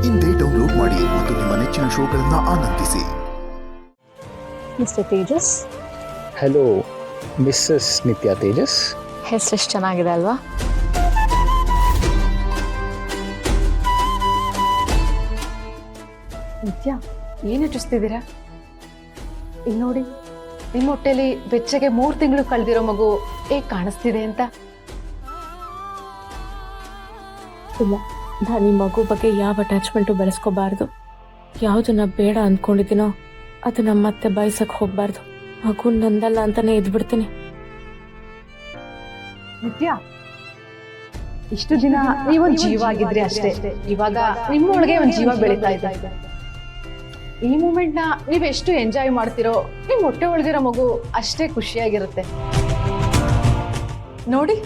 ಇಂದೇ ಡೌನ್ಲೋಡ್ ಮಾಡಿ ಮತ್ತು ನಿಮ್ಮ ನೆಚ್ಚಿನ ಶೋಗಳನ್ನು ಆನಂದಿಸಿ. ಮಿಸ್ಟರ್ ತೇಜಸ್. ಹಲೋ ಮಿಸ್ಸಸ್ ನಿತ್ಯಾ ತೇಜಸ್. ಹೆಸರೆಷ್ಟು ಚೆನ್ನಾಗಿದೆ ಅಲ್ವಾ? ನಿತ್ಯ, ಏನು ಯೋಚಿಸ್ತಿದ್ದೀರಾ? ಇಲ್ಲಿ ನೋಡಿ, ನಿಮ್ಮ ಹೊಟ್ಟೆಲಿ ಬೆಚ್ಚಗೆ 3 ತಿಂಗಳು ಕಳೆದಿರೋ ಮಗು ಹೇಗೆ ಕಾಣಿಸ್ತಿದೆ ಅಂತ. ಇಲ್ಲ, ನಾನು ಈ ಮಗು ಬಗ್ಗೆ ಯಾವ ಅಟ್ಯಾಚ್ಮೆಂಟು ಬೆಳೆಸ್ಕೋಬಾರ್ದು. ಯಾವುದನ್ನ ಬೇಡ ಅಂದ್ಕೊಂಡಿದ್ದೀನೋ ಅದನ್ನ ಮತ್ತೆ ಬಯಸಕ್ಕೆ ಹೋಗ್ಬಾರ್ದು. ಮಗು ನಂದಲ್ಲ ಅಂತಾನೆ ಇದ್ಬಿಡ್ತೀನಿ. ನಿತ್ಯ, ಇಷ್ಟು ದಿನ ನೀವೊಂದು ಜೀವ ಆಗಿದ್ರಿ ಅಷ್ಟೇ. ಇವಾಗ ನಿಮ್ಮೊಳಗೆ ಒಂದು ಜೀವ ಬೆಳೀತಾ ಇದೆ. ಈ ಮೂಮೆಂಟ್ನ ನೀವೆಷ್ಟು ಎಂಜಾಯ್ ಮಾಡ್ತಿರೋ, ನಿಮ್ಮ ಹೊಟ್ಟೆ ಒಳಗಿರೋ ಮಗು ಅಷ್ಟೇ ಖುಷಿಯಾಗಿರುತ್ತೆ ನೋಡಿ.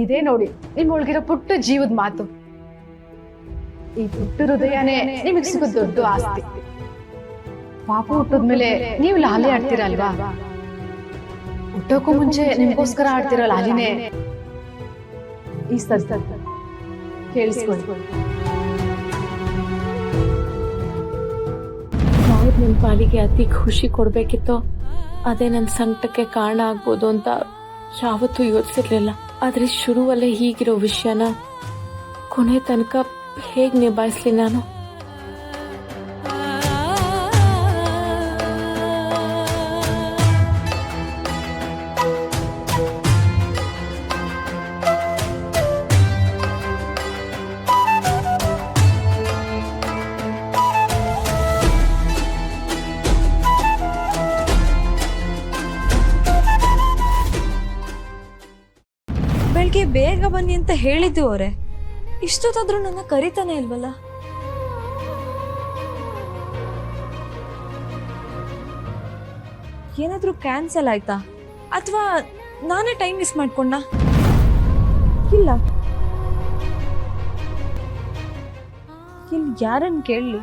ಇದೇ ನೋಡಿ ನಿಮ್ಮೊಳಗಿರೋ ಪುಟ್ಟ ಜೀವದ ಮಾತು. ಈ ಪುಟ್ಟ ಹೃದಯನೇ ನಿಮಗೆ ಸಿಗೋ ದೊಡ್ಡ ಆಸ್ತಿ. ಪಾಪ ಹುಟ್ಟದ್ಮೇಲೆ ನೀವು ಲಾಲಿ ಆಡ್ತೀರಲ್ವಾ? ಹುಟ್ಟೋಕ್ಕೂ ಮುಂಚೆ ನಿಮ್ಗೋಸ್ಕರ ಆಡ್ತಿರೋ ಲಾಲಿನೇ ಈ ಸದ್ದ ಕೇಳಿಸ್ಕೊಳ್ಳಿ. ಯಾವ್ದು ನನ್ನ ಪಾಲಿಗೆ ಅತಿ ಖುಷಿ ಕೊಡ್ಬೇಕಿತ್ತೋ ಅದೇ ನನ್ನ ಸಂಕಟಕ್ಕೆ ಕಾರಣ ಆಗ್ಬೋದು ಅಂತ ಯಾವತ್ತೂ ಯೋಚಿಸಿರ್ಲಿಲ್ಲ. ಆದ್ರೆ ಶುರುವಲ್ಲೇ ಹೀಗಿರೋ ವಿಷಯನ ಕೊನೆ ತನಕ ಹೇಗೆ ನಿಭಾಯಿಸ್ಲಿ ನಾನು? ಬೆಳಗ್ಗೆ ಬೇಗ ಬನ್ನಿ ಅಂತ ಹೇಳಿದ್ದು ಅವರೇ, ಇಷ್ಟೊತ್ತಾದ್ರೂ ನನ್ನ ಕರಿತಾನೆ ಇಲ್ವಲ್ಲ? ಏನಾದ್ರೂ ಕ್ಯಾನ್ಸಲ್ ಆಯ್ತಾ ಅಥವಾ ನಾನೇ ಟೈಮ್ ಮಿಸ್ ಮಾಡ್ಕೊಂಡ? ಇಲ್ಲ, ಇಲ್ಲಿ ಯಾರನ್ನು ಕೇಳಲಿ?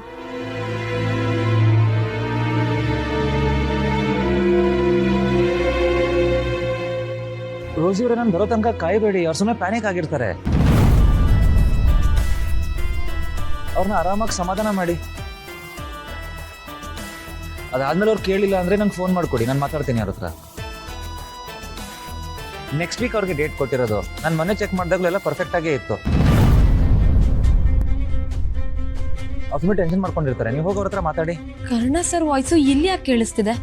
ರೋಸಿ ಅವರೇ, ನಾನು ಬರೋ ತನಕ ಕಾಯಬೇಡಿ. ಅವ್ರು ಸುಮ್ಮನೆ ಪ್ಯಾನಿಕ್ ಆಗಿರ್ತಾರೆ. ಅವ್ರನ್ನ ಆರಾಮಾಗಿ ಸಮಾಧಾನ ಮಾಡಿ. ಅದಾದ್ಮೇಲೆ ಅವ್ರು ಕೇಳಿಲ್ಲ ಅಂದ್ರೆ ನಂಗೆ ಫೋನ್ ಮಾಡ್ಕೊಡಿ, ನಾನು ಮಾತಾಡ್ತೀನಿ ಅವ್ರ ಹತ್ರ. ನೆಕ್ಸ್ಟ್ ವೀಕ್ ಅವ್ರಿಗೆ ಡೇಟ್ ಕೊಟ್ಟಿರೋದು. ನಾನು ಮೊನ್ನೆ ಚೆಕ್ ಮಾಡಿದಾಗಲೆಲ್ಲ ಪರ್ಫೆಕ್ಟ್ ಆಗೇ ಇತ್ತು. ಅವ್ರು ಟೆನ್ಷನ್ ಮಾಡ್ಕೊಂಡಿರ್ತಾರೆ. ನೀವು ಹೋಗಿ ಅವ್ರ ಹತ್ರ ಮಾತಾಡಿ. ಕರ್ಣ ಸರ್ ವಾಯ್ಸು ಇಲ್ಲಿ ಯಾಕೆ ಕೇಳಿಸ್ತಿದೆ?